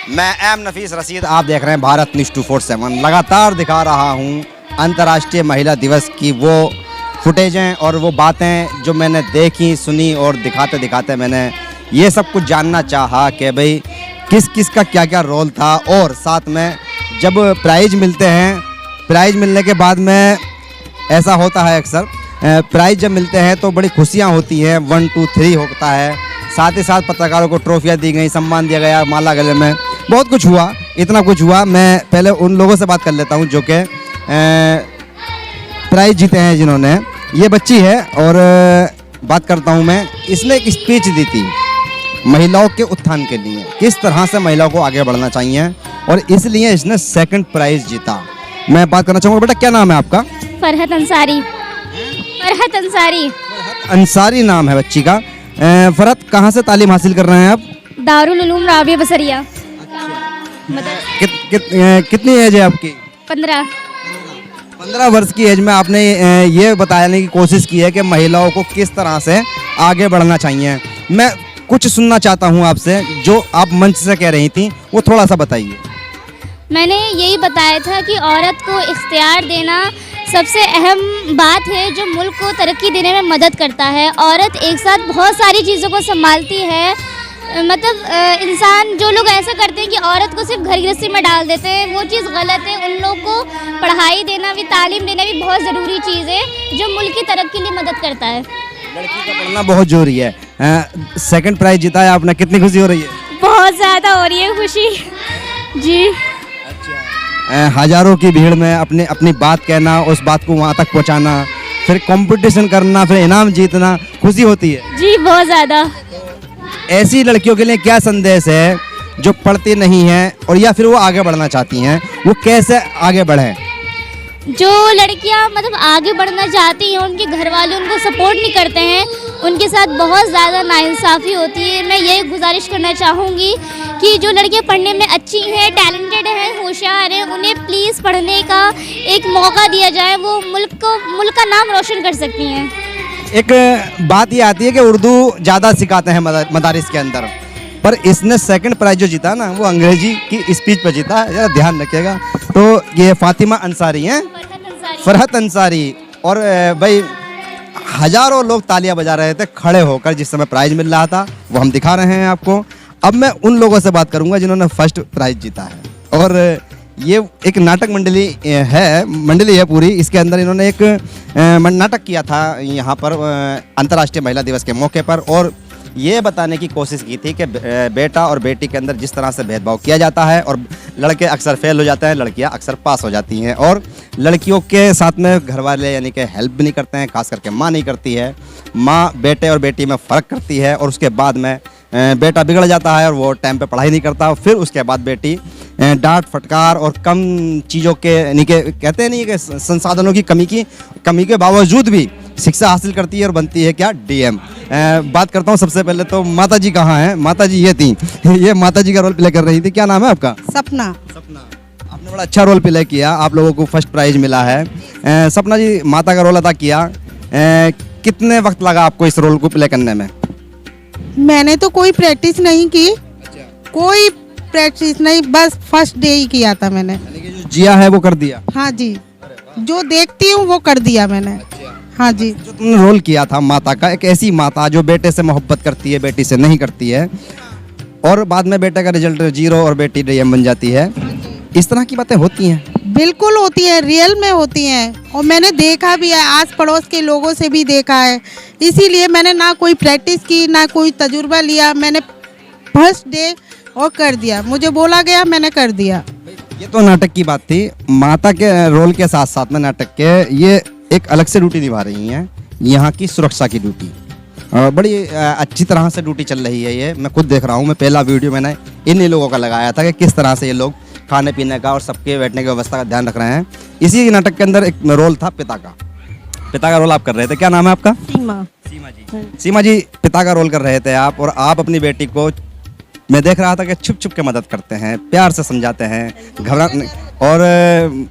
मैं एम नफीस रशीद, आप देख रहे हैं भारत न्यूज़ 247। लगातार दिखा रहा हूं अंतर्राष्ट्रीय महिला दिवस की वो फुटेजें और वो बातें जो मैंने देखी, सुनी और दिखाते दिखाते मैंने ये सब कुछ जानना चाहा कि भाई किस किस का क्या क्या रोल था। और साथ में जब प्राइज़ मिलते हैं, प्राइज़ मिलने के बाद में ऐसा होता है अक्सर, प्राइज़ जब मिलते हैं तो बड़ी खुशियाँ होती हैं, 1 2 3 होता है। साथ ही साथ पत्रकारों को ट्रॉफियाँ दी गई, सम्मान दिया गया, माला गले में, बहुत कुछ हुआ, इतना कुछ हुआ। मैं पहले उन लोगों से बात कर लेता हूँ जो कि प्राइज़ जीते हैं जिन्होंने। ये बच्ची है और बात करता हूँ मैं। इसने एक स्पीच दी थी महिलाओं के उत्थान के लिए, किस तरह से महिलाओं को आगे बढ़ना चाहिए, और इसलिए इसने 2nd प्राइज़ जीता। मैं बात करना चाहूँगा, बेटा क्या नाम है आपका? फरहत अंसारी। फरहत अंसारी। अंसारी नाम है बच्ची का। फरहत, कहाँ से तालीम हासिल कर रहे हैं आप? दारुल उलूम राबिया बसरिया। कितनी एज है आपकी? 15। 15 वर्ष की एज में आपने ये बताने की कोशिश की है कि महिलाओं को किस तरह से आगे बढ़ना चाहिए। मैं कुछ सुनना चाहता हूँ आपसे, जो आप मंच से कह रही थी वो थोड़ा सा बताइए। मैंने यही बताया था कि औरत को इख्तियार देना सबसे अहम बात है जो मुल्क को तरक्की देने में मदद करता है। औरत एक साथ बहुत सारी चीज़ों को संभालती है। मतलब इंसान, जो लोग ऐसा करते हैं कि औरत को सिर्फ घर गृहस्थी में डाल देते हैं, वो चीज़ गलत है। उन लोग को पढ़ाई देना भी, तालीम देना भी बहुत ज़रूरी चीज़ है जो मुल्क की तरक्की के लिए मदद करता है। लड़की का पढ़ना बहुत जरूरी है। 2nd प्राइज़ जीता है आपने, कितनी खुशी हो रही है? बहुत ज़्यादा हो रही है खुशी जी। हजारों की भीड़ में अपनी बात कहना, उस बात को वहाँ तक पहुँचाना, फिर कंपटीशन करना, फिर इनाम जीतना, खुशी होती है जी, बहुत ज़्यादा। ऐसी लड़कियों के लिए क्या संदेश है जो पढ़ती नहीं हैं और या फिर वो आगे बढ़ना चाहती हैं, वो कैसे आगे बढ़ें? जो लड़कियां मतलब आगे बढ़ना चाहती हैं, उनके घर वाले उनको सपोर्ट नहीं करते हैं, उनके साथ बहुत ज़्यादा नाइंसाफ़ी होती है। मैं यही गुजारिश करना चाहूँगी कि जो लड़कियां पढ़ने में अच्छी हैं, टैलेंटेड हैं, होशियार हैं, उन्हें प्लीज़ पढ़ने का एक मौका दिया जाए। वो मुल्क का नाम रोशन कर सकती हैं। एक बात ये आती है कि उर्दू ज़्यादा सिखाते हैं मदारिस के अंदर, पर इसने 2nd प्राइज़ जो जीता ना, वो अंग्रेजी की स्पीच पर जीता है। ज़रा ध्यान रखिएगा। तो ये फातिमा अंसारी हैं, फरहत अंसारी। और भाई हज़ारों लोग तालियां बजा रहे थे खड़े होकर जिस समय प्राइज़ मिल रहा था, वो हम दिखा रहे हैं आपको। अब मैं उन लोगों से बात करूंगा जिन्होंने 1st प्राइज़ जीता है। और ये एक नाटक मंडली है पूरी। इसके अंदर इन्होंने एक नाटक किया था यहाँ पर अंतर्राष्ट्रीय महिला दिवस के मौके पर, और ये बताने की कोशिश की थी कि बेटा और बेटी के अंदर जिस तरह से भेदभाव किया जाता है, और लड़के अक्सर फेल हो जाते हैं, लड़कियां अक्सर पास हो जाती हैं, और लड़कियों के साथ में घर वाले यानी कि हेल्प भी नहीं करते हैं, खास करके माँ नहीं करती है। माँ बेटे और बेटी में फ़र्क करती है, और उसके बाद में बेटा बिगड़ जाता है और वो टाइम पे पढ़ाई नहीं करता। फिर उसके बाद बेटी डांट फटकार और कम चीज़ों के यानी कि कहते हैं नहीं कि संसाधनों की कमी के बावजूद भी शिक्षा हासिल करती है और बनती है क्या, DM। बात करता हूँ सबसे पहले तो माता जी कहाँ हैं? माता जी ये थी, ये माता जी का रोल प्ले कर रही थी। क्या नाम है आपका? सपना। सपना, आपने बड़ा अच्छा रोल प्ले किया, आप लोगों को 1st प्राइज़ मिला है। सपना जी, माता का रोल अदा किया, कितने वक्त लगा आपको इस रोल को प्ले करने में? मैंने तो कोई प्रैक्टिस नहीं की। कोई प्रैक्टिस नहीं, बस 1st डे ही किया था मैंने। जो जिया है वो कर दिया? हाँ जी, जो देखती हूँ वो कर दिया मैंने। हाँ जी। जो तुमने रोल किया था माता का, एक ऐसी माता जो बेटे से मोहब्बत करती है, बेटी से नहीं करती है, और बाद में बेटे का रिजल्ट 0 और बेटी DM बन जाती है। इस तरह की बातें होती हैं? बिल्कुल होती है, रियल में होती हैं, और मैंने देखा भी है, आस पड़ोस के लोगों से भी देखा है। इसीलिए मैंने ना कोई प्रैक्टिस की, ना कोई तजुर्बा लिया, मैंने 1st डे और कर दिया। मुझे बोला गया, मैंने कर दिया। ये तो नाटक की बात थी। माता के रोल के साथ साथ में नाटक के ये एक अलग से ड्यूटी निभा रही हैं, यहाँ की सुरक्षा की ड्यूटी। बड़ी अच्छी तरह से ड्यूटी चल रही है ये, मैं खुद देख रहा हूँ। मैं पहला वीडियो मैंने इन्हीं लोगों का लगाया था कि किस तरह से ये लोग खाने पीने का और सबके बैठने की व्यवस्था का ध्यान रख रहे हैं। इसी नाटक के अंदर एक रोल था पिता का रोल आप कर रहे थे। क्या नाम है आपका? सीमा जी। सीमा जी, पिता का रोल कर रहे थे आप, और आप अपनी बेटी को, मैं देख रहा था कि छुप छुप के मदद करते हैं, प्यार से समझाते हैं, घबरा। और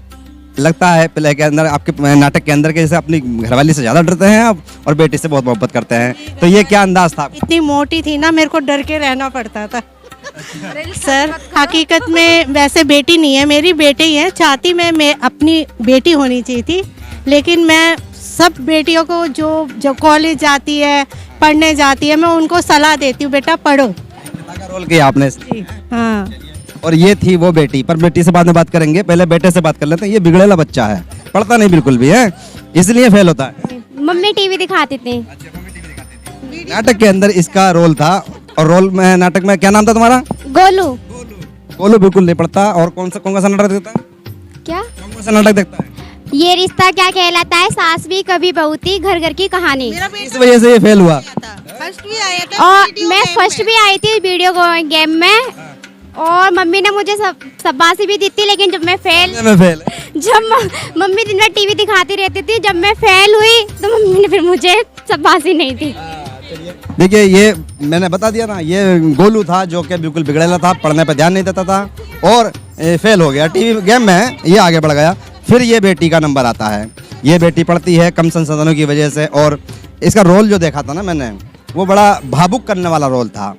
लगता है प्ले के अंदर, आपके नाटक के अंदर, के जैसे अपनी घरवाली से ज़्यादा डरते हैं आप और बेटी से बहुत मोहब्बत करते हैं, तो ये क्या अंदाज था? इतनी मोटी थी ना, मेरे को डर के रहना पड़ता था। सर हकीकत में वैसे बेटी नहीं है मेरी, बेटे ही है। चाहती मैं अपनी बेटी होनी चाहिए थी, लेकिन मैं सब बेटियों को जो कॉलेज जाती है, पढ़ने जाती है, मैं उनको सलाह देती हूँ, बेटा पढ़ो। पिता का रोल किया आपने। हाँ, और ये थी वो बेटी, पर बेटी से बाद में बात करेंगे, पहले बेटे से बात कर लेते हैं। ये बिगड़ेला बच्चा है, पढ़ता नहीं बिल्कुल भी है, इसलिए फेल होता है। मम्मी टीवी दिखाती थी। नाटक के अंदर इसका रोल था, और रोल में नाटक में क्या नाम था तुम्हारा? गोलू। गोलू बिल्कुल नहीं पढ़ता। और कौन सा नाटक देखता है? क्या? कौन सा नाटक देखता है? ये रिश्ता क्या कहलाता है, सास भी कभी बहू थी, घर घर की कहानी। इस वजह से ये फेल हुआ। फर्स्ट भी आया था और वीडियो मैं गेम फर्स्ट में। भी आई थी वीडियो गेम में, और मम्मी ने मुझे शाबाशी भी दी थी, लेकिन जब मैं फेल मम्मी दिन रात टीवी दिखाती रहती थी, जब मैं फेल हुई तो मम्मी ने फिर मुझे शाबाशी नहीं दी। देखिए, ये मैंने बता दिया ना, ये गोलू था जो कि बिल्कुल बिगड़ेला था, पढ़ने पे ध्यान नहीं देता था और फेल हो गया टीवी गेम में, ये आगे बढ़ गया। फिर ये बेटी का नंबर आता है। ये बेटी पढ़ती है कम संसाधनों की वजह से, और इसका रोल जो देखा था ना मैंने, वो बड़ा भावुक करने वाला रोल था।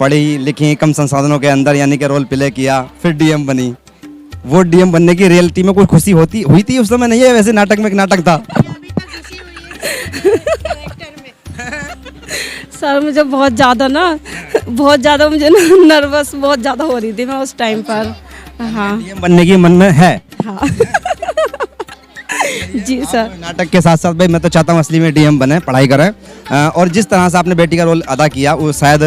पढ़ी लिखी, कम संसाधनों के अंदर यानी कि रोल प्ले किया, फिर डीएम बनी। वो डीएम बनने की रियलिटी में कोई खुशी हुई थी उस समय? नहीं है, वैसे नाटक में एक नाटक था। सर मुझे बहुत ज़्यादा मुझे नर्वस बहुत ज़्यादा हो रही थी मैं उस टाइम पर। हाँ डीएम बनने की मन में है? हाँ जी सर। नाटक के साथ साथ भाई मैं तो चाहता हूँ असली में डीएम बने, पढ़ाई करें। और जिस तरह से आपने बेटी का रोल अदा किया, वो शायद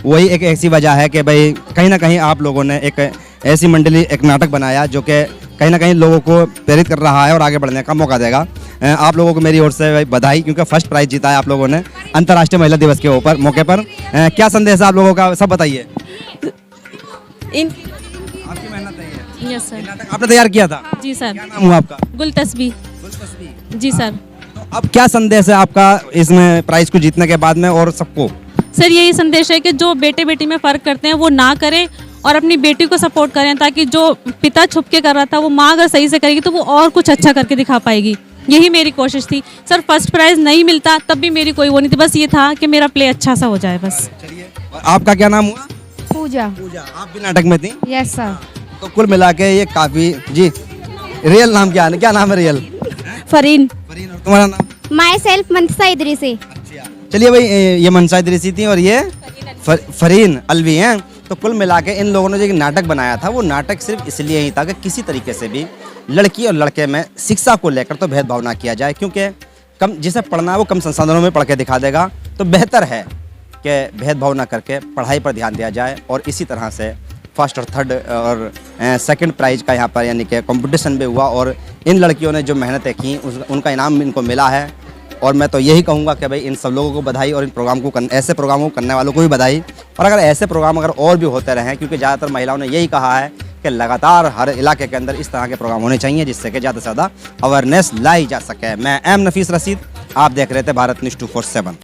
वही एक ऐसी वजह है कि भाई कहीं ना कहीं आप लोगों ने एक ऐसी मंडली, एक नाटक बनाया जो कि कहीं ना कहीं लोगों को प्रेरित कर रहा है और आगे बढ़ने का मौका देगा। आप लोगों को मेरी ओर से बधाई, क्योंकि फर्स्ट प्राइज जीता है आप लोगों ने अंतर्राष्ट्रीय महिला दिवस के ऊपर मौके पर। क्या संदेश है आप लोगों का, सब बताइए। आपकी मेहनत है ये। Yes sir. नाटक आपने तैयार किया था? जी सर। क्या नाम हुआ आपका? गुलतस्बी। जी सर। तो अब क्या संदेश है आपका इसमें प्राइज को जीतने के बाद में और सबको? सर यही संदेश है कि जो बेटे बेटी में फ़र्क करते हैं वो ना करें और अपनी बेटी को सपोर्ट करें, ताकि जो पिता छुप के कर रहा था वो माँ अगर सही से करेगी तो वो और कुछ अच्छा करके दिखा पाएगी। यही मेरी कोशिश थी सर। फर्स्ट प्राइज़ नहीं मिलता तब भी मेरी कोई वो नहीं थी, बस ये था कि मेरा प्ले अच्छा सा हो जाए बस। चलिए, और आपका क्या नाम हुआ? पूजा। पूजा। आप भी नाटक में थी? Yes sir. तो कुल मिला के ये काफी जी। रियल नाम क्या है? क्या नाम है रियल? फरीन। फरीन। और तुम्हारा नाम? माई सेल्फ मनसा इदरीसी। चलिए भाई, ये मनसा इदरीसी थी और ये फरीन अलवी हैं। तो कुल मिला के इन लोगों ने जो नाटक बनाया था, वो नाटक सिर्फ इसलिए ही था कि किसी तरीके से भी लड़की और लड़के में शिक्षा को लेकर तो भेदभाव ना किया जाए, क्योंकि कम जिसे पढ़ना है वो कम संसाधनों में पढ़ के दिखा देगा। तो बेहतर है कि भेदभाव ना करके पढ़ाई पर ध्यान दिया जाए। और इसी तरह से फर्स्ट और थर्ड और सेकंड प्राइज का यहाँ पर यानी कि कंपटीशन भी हुआ, और इन लड़कियों ने जो मेहनतें की उनका इनाम इनको मिला है। और मैं तो यही कहूँगा कि भाई इन सब लोगों को बधाई, और इन प्रोग्राम को ऐसे प्रोग्रामों को करने वालों को भी बधाई। और अगर ऐसे प्रोग्राम अगर और भी होते रहें, क्योंकि ज़्यादातर महिलाओं ने यही कहा है कि लगातार हर इलाके के अंदर इस तरह के प्रोग्राम होने चाहिए, जिससे कि ज़्यादा से ज़्यादा अवेयरनेस लाई जा सके। मैं एम नफीस रशीद, आप देख रहे थे भारत न्यूज़ 247।